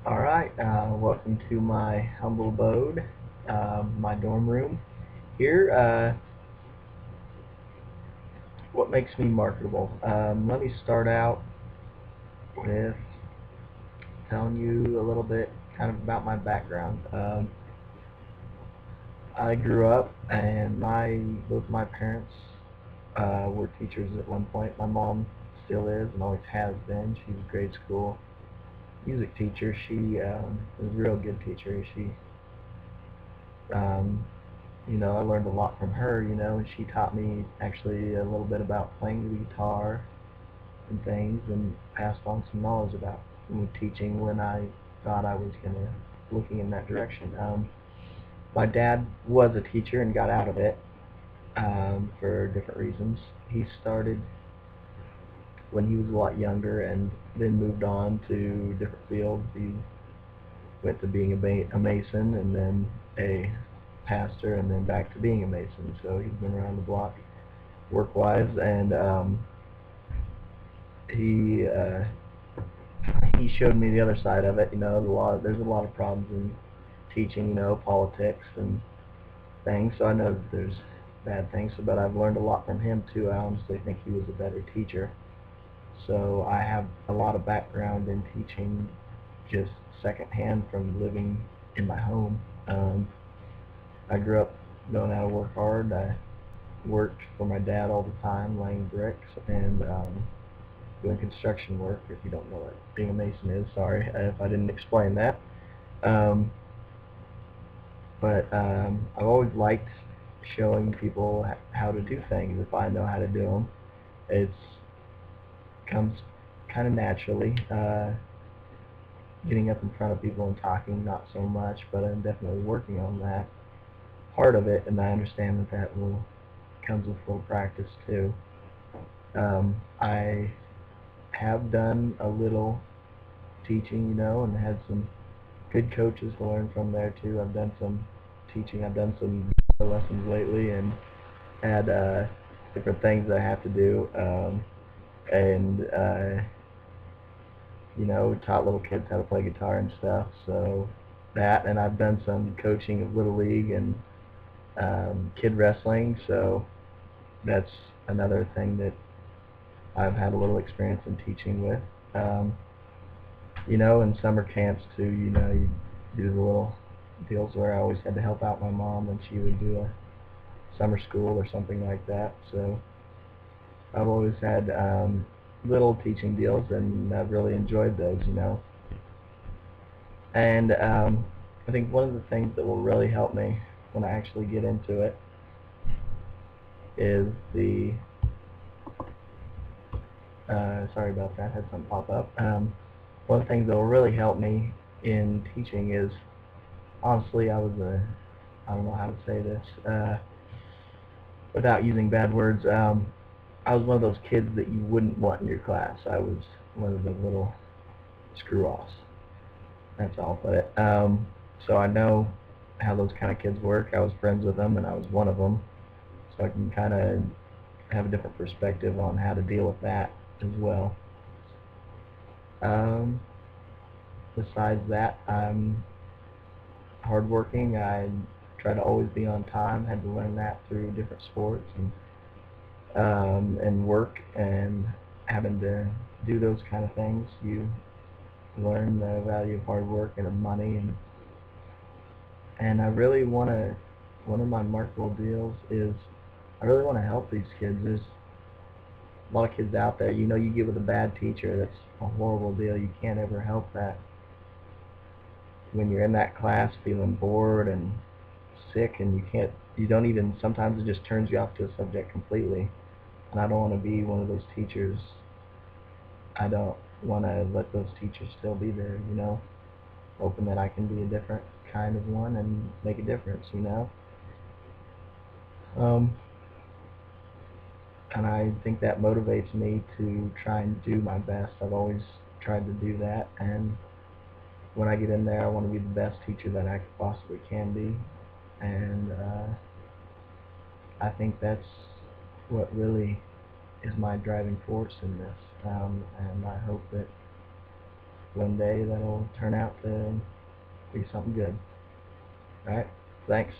Alright, welcome to my humble abode, my dorm room. Here, what makes me marketable? Let me start out with telling you a little bit kind of about my background. I grew up and both my parents were teachers at one point. My mom still is and always has been. She's a grade school music teacher. She was a real good teacher. Um, I learned a lot from her, and she taught me actually a little bit about playing the guitar and things, and passed on some knowledge about me teaching when I thought I was looking in that direction. My dad was a teacher and got out of it for different reasons. He started when he was a lot younger and then moved on to different fields. He went to being a mason and then a pastor and then back to being a mason. So he's been around the block work-wise, and he showed me the other side of it. There's a lot of problems in teaching, politics and things. So I know that there's bad things, but I've learned a lot from him too. I honestly think he was a better teacher. So I have a lot of background in teaching just secondhand from living in my home. I grew up knowing how to work hard. I worked for my dad all the time, laying bricks and doing construction work. If you don't know what being a mason is, sorry if I didn't explain that. But I've always liked showing people how to do things if I know how to do them. It comes kind of naturally. Getting up in front of people and talking, not so much, but I'm definitely working on that part of it, and I understand that comes with full practice too. I have done a little teaching, and had some good coaches to learn from there too. I've done some teaching. I've done some lessons lately and had different things I have to do, and taught little kids how to play guitar and stuff. So that, and I've done some coaching of Little League and kid wrestling. So that's another thing that I've had a little experience in teaching with. In summer camps too, you do the little deals where I always had to help out my mom when she would do a summer school or something like that. So I've always had little teaching deals, and I've really enjoyed those, And I think one of the things that will really help me when I actually get into it is sorry about that, had something pop up. One of the things that will really help me in teaching is, honestly, I don't know how to say this without using bad words. I was one of those kids that you wouldn't want in your class. I was one of the little screw-offs. That's how I'll put it. So I know how those kind of kids work. I was friends with them, and I was one of them. So I can kind of have a different perspective on how to deal with that as well. Besides that, I'm hardworking. I try to always be on time. Had to learn that through different sports and work, and having to do those kind of things. You learn the value of hard work and of money, and I really want to. One of my marketable deals is I really want to help these kids. There's a lot of kids out there. You get with a bad teacher, that's a horrible deal. You can't ever help that. When you're in that class feeling bored and sick, and you don't even, sometimes it just turns you off to a subject completely. And I don't want to be one of those teachers. I don't want to let those teachers still be there, hoping that I can be a different kind of one and make a difference, and I think that motivates me to try and do my best. I've always tried to do that, and when I get in there, I want to be the best teacher that I possibly can be, and I think that's what really is my driving force in this, and I hope that one day that'll turn out to be something good. All right, thanks.